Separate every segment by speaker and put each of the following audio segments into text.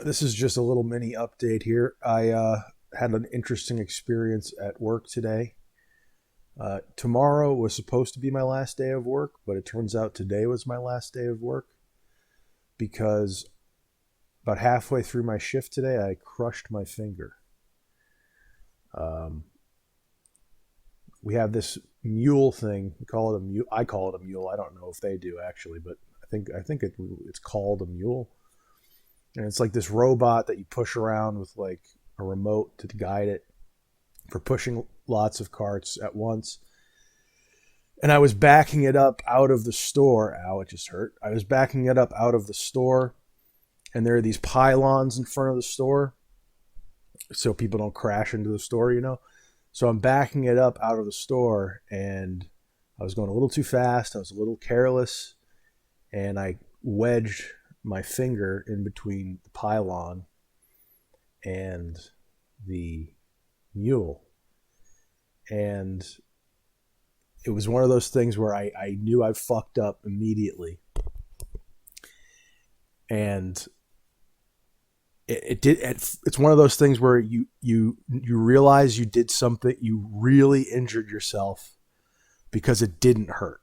Speaker 1: This is just a little mini update here. I had an interesting experience at work today. Tomorrow was supposed to be my last day of work, but it turns out today was my last day of work because about halfway through my shift today, I crushed my finger. Um, we have this mule thing. We call it a mule. I call it a mule. I don't know if they do actually, but it's called a mule. And it's like this robot that you push around with like a remote to guide it for pushing lots of carts at once. And I was backing it up out of the store. Ow, it just hurt. I was backing it up out of the store, and there are these pylons in front of the store so people don't crash into the store. So I'm backing it up out of the store, and I was going a little too fast. I was a little careless, and I wedged my finger in between the pylon and the mule. And it was one of those things where I knew I fucked up immediately. And it's one of those things where you realize you did something, you really injured yourself because it didn't hurt.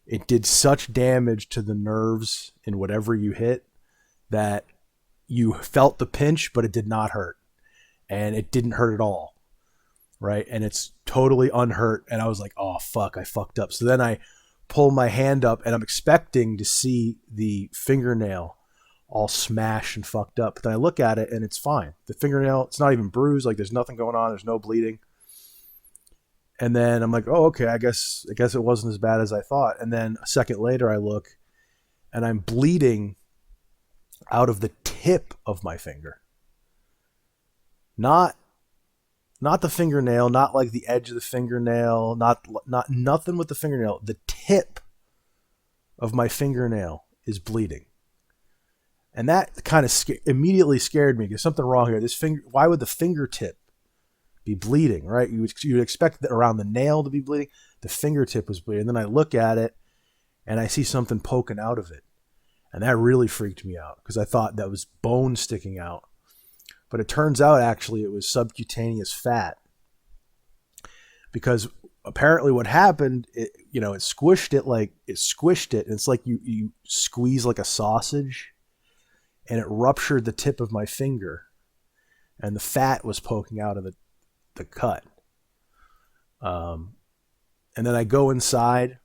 Speaker 1: It did such damage to the nerves in whatever you hit that you felt the pinch, but it did not hurt. And it didn't hurt at all. Right. And it's totally unhurt. And I was like, oh, fuck, I fucked up. So then I pull my hand up and I'm expecting to see the fingernail all smashed and fucked up. But then I look at it and it's fine. The fingernail, it's not even bruised. Like there's nothing going on. There's no bleeding. And then I'm like, oh, okay, I guess it wasn't as bad as I thought. And then a second later I look and I'm bleeding out of the tip of my finger. Not the fingernail, not like the edge of the fingernail, not nothing with the fingernail. The tip of my fingernail is bleeding. And that kind of immediately scared me. There's something wrong here. Why would the fingertip be bleeding, right? You would expect that around the nail to be bleeding. The fingertip was bleeding. And then I look at it and I see something poking out of it. And that really freaked me out because I thought that was bone sticking out. But it turns out actually it was subcutaneous fat. Because apparently what happened, it squished it. And it's like you squeeze like a sausage and it ruptured the tip of my finger. And the fat was poking out of the cut. And then I go inside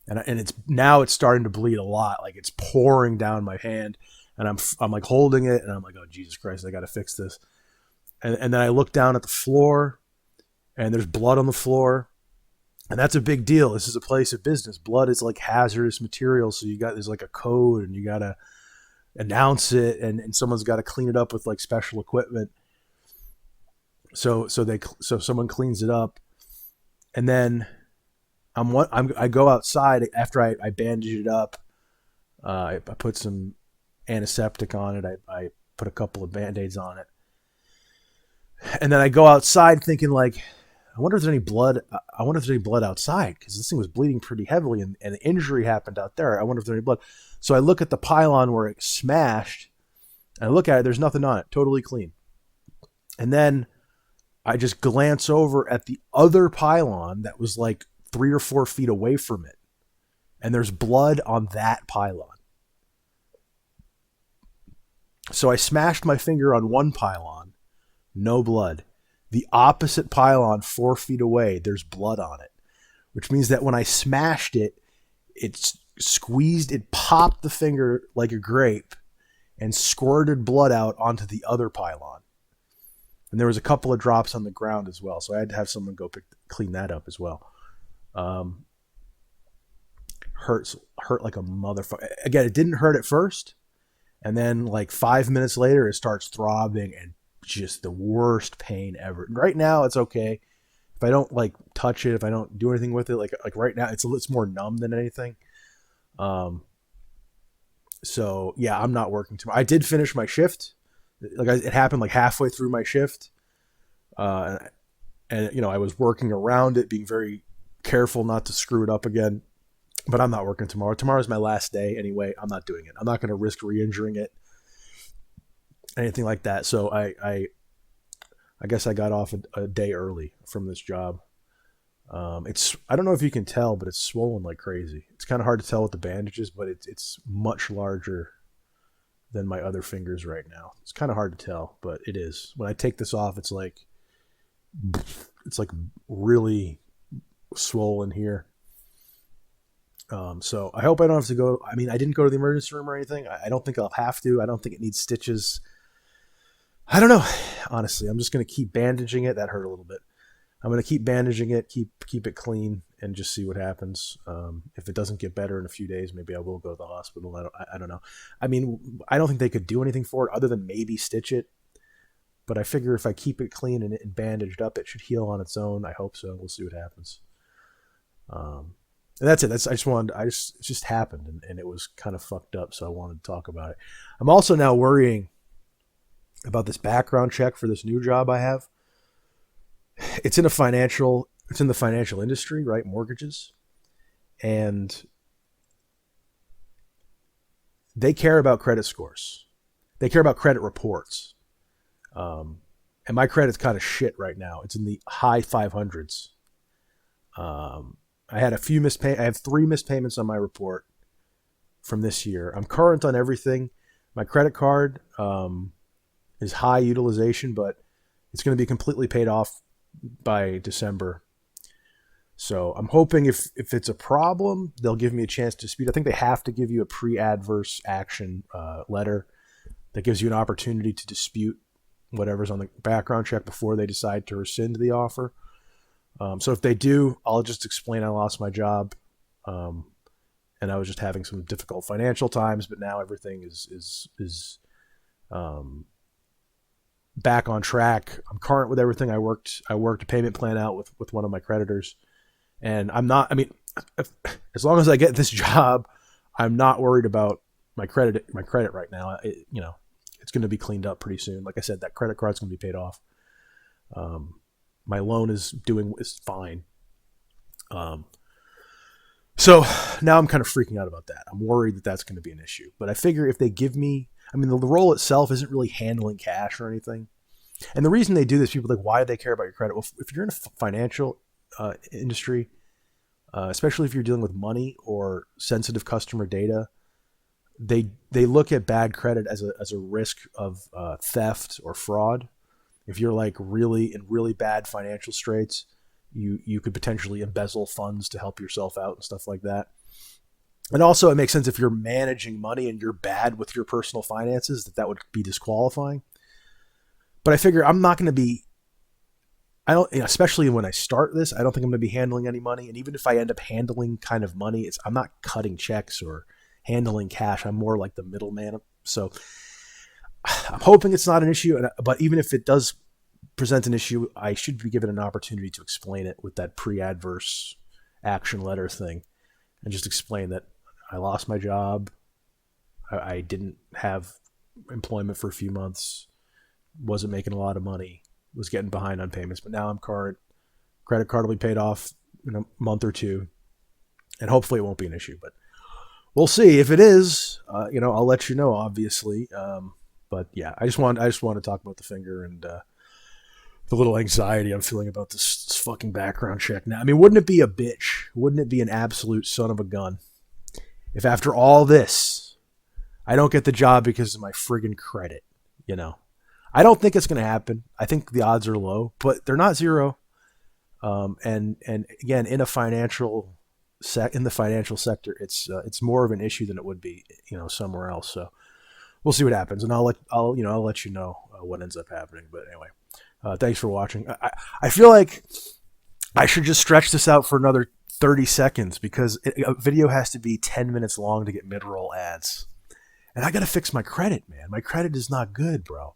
Speaker 1: and it's starting to bleed a lot. Like it's pouring down my hand and I'm like holding it and I'm like, oh, Jesus Christ, I got to fix this. And then I look down at the floor and there's blood on the floor. And that's a big deal. This is a place of business. Blood is like hazardous material. So there's like a code and you got to announce it and someone's got to clean it up with like special equipment. So someone cleans it up, and then I go outside after I bandage it up. I put some antiseptic on it. I put a couple of Band-Aids on it, and then I go outside thinking like, I wonder if there's any blood. I wonder if there's any blood outside because this thing was bleeding pretty heavily, and the injury happened out there. I wonder if there's any blood. So I look at the pylon where it smashed, and I look at it. There's nothing on it, totally clean, and then I just glance over at the other pylon that was like 3 or 4 feet away from it. And there's blood on that pylon. So I smashed my finger on one pylon, no blood. The opposite pylon 4 feet away, there's blood on it. Which means that when I smashed it, it squeezed, it popped the finger like a grape and squirted blood out onto the other pylon. And there was a couple of drops on the ground as well. So I had to have someone go clean that up as well. Hurt like a motherfucker. Again, it didn't hurt at first. And then like 5 minutes later, it starts throbbing and just the worst pain ever. Right now, it's okay. If I don't like touch it, if I don't do anything with it, like right now, it's more numb than anything. So yeah, I'm not working tomorrow. I did finish my shift. It happened like halfway through my shift. And I was working around it, being very careful not to screw it up again. But I'm not working tomorrow. Tomorrow's my last day anyway. I'm not doing it. I'm not going to risk re-injuring it. anything like that. So I guess I got off a day early from this job. It's I don't know if you can tell, but it's swollen like crazy. It's kind of hard to tell with the bandages, but it's much larger than my other fingers right now. It's kind of hard to tell, but it is. When I take this off, it's like really swollen here. So I hope I don't have to go. I mean, I didn't go to the emergency room or anything. I don't think I'll have to. I don't think it needs stitches. I don't know. Honestly, I'm just going to keep bandaging it. That hurt a little bit. I'm going to keep bandaging it, keep it clean, and just see what happens. If it doesn't get better in a few days, maybe I will go to the hospital. I don't know. I mean, I don't think they could do anything for it other than maybe stitch it. But I figure if I keep it clean and bandaged up, it should heal on its own. I hope so. We'll see what happens. And that's it. It just happened, and it was kind of fucked up. So I wanted to talk about it. I'm also now worrying about this background check for this new job I have. It's in the financial industry, right? Mortgages. And they care about credit scores. They care about credit reports. And my credit's kind of shit right now. It's in the high 500s. I had I have 3 missed payments on my report from this year. I'm current on everything. My credit card is high utilization, but it's going to be completely paid off by December. So I'm hoping if it's a problem, they'll give me a chance to dispute. I think they have to give you a pre-adverse action letter that gives you an opportunity to dispute whatever's on the background check before they decide to rescind the offer. So if they do, I'll just explain I lost my job, and I was just having some difficult financial times, but now everything is back on track. I'm current with everything. I worked a payment plan out with one of my creditors, and as long as I get this job, I'm not worried about my credit right now. It's going to be cleaned up pretty soon. Like I said, that credit card's going to be paid off. My loan is fine. So now I'm kind of freaking out about that. I'm worried that that's going to be an issue. But I figure if they give me, the role itself isn't really handling cash or anything. And the reason they do this, people are like, why do they care about your credit? Well, if you're in a financial industry, especially if you're dealing with money or sensitive customer data, they look at bad credit as a risk of theft or fraud. If you're like really in really bad financial straits, you could potentially embezzle funds to help yourself out and stuff like that. And also it makes sense if you're managing money and you're bad with your personal finances, that would be disqualifying. But I figure I'm not going to be, especially when I start this, I don't think I'm going to be handling any money. And even if I end up handling kind of money, I'm not cutting checks or handling cash. I'm more like the middleman. So I'm hoping it's not an issue, but even if it does present an issue, I should be given an opportunity to explain it with that pre-adverse action letter thing, and just explain that I lost my job, I didn't have employment for a few months, wasn't making a lot of money, was getting behind on payments, but now I'm current. Credit card will be paid off in a month or two, and hopefully it won't be an issue, but we'll see. If it is, I'll let you know, obviously. But yeah, I just want to talk about the finger and the little anxiety I'm feeling about this fucking background check now. Wouldn't it be a bitch? Wouldn't it be an absolute son of a gun if after all this, I don't get the job because of my friggin' credit? I don't think it's going to happen. I think the odds are low, but they're not zero. And again, in the financial sector, it's more of an issue than it would be, somewhere else. So we'll see what happens, and I'll let you know what ends up happening. But anyway, thanks for watching. I feel like I should just stretch this out for another 30 seconds because a video has to be 10 minutes long to get mid-roll ads, and I got to fix my credit, man. My credit is not good, bro.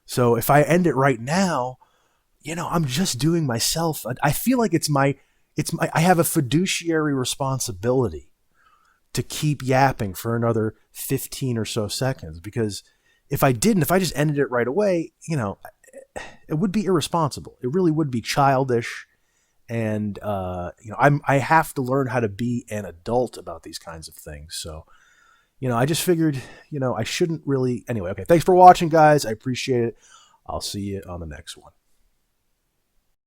Speaker 1: So if I end it right now, I'm just doing myself. I feel like I have a fiduciary responsibility to keep yapping for another 15 or so seconds, because if I just ended it right away, it would be irresponsible. It really would be childish. And, I have to learn how to be an adult about these kinds of things. So, I just figured, I shouldn't really. Anyway, okay. Thanks for watching, guys. I appreciate it. I'll see you on the next one.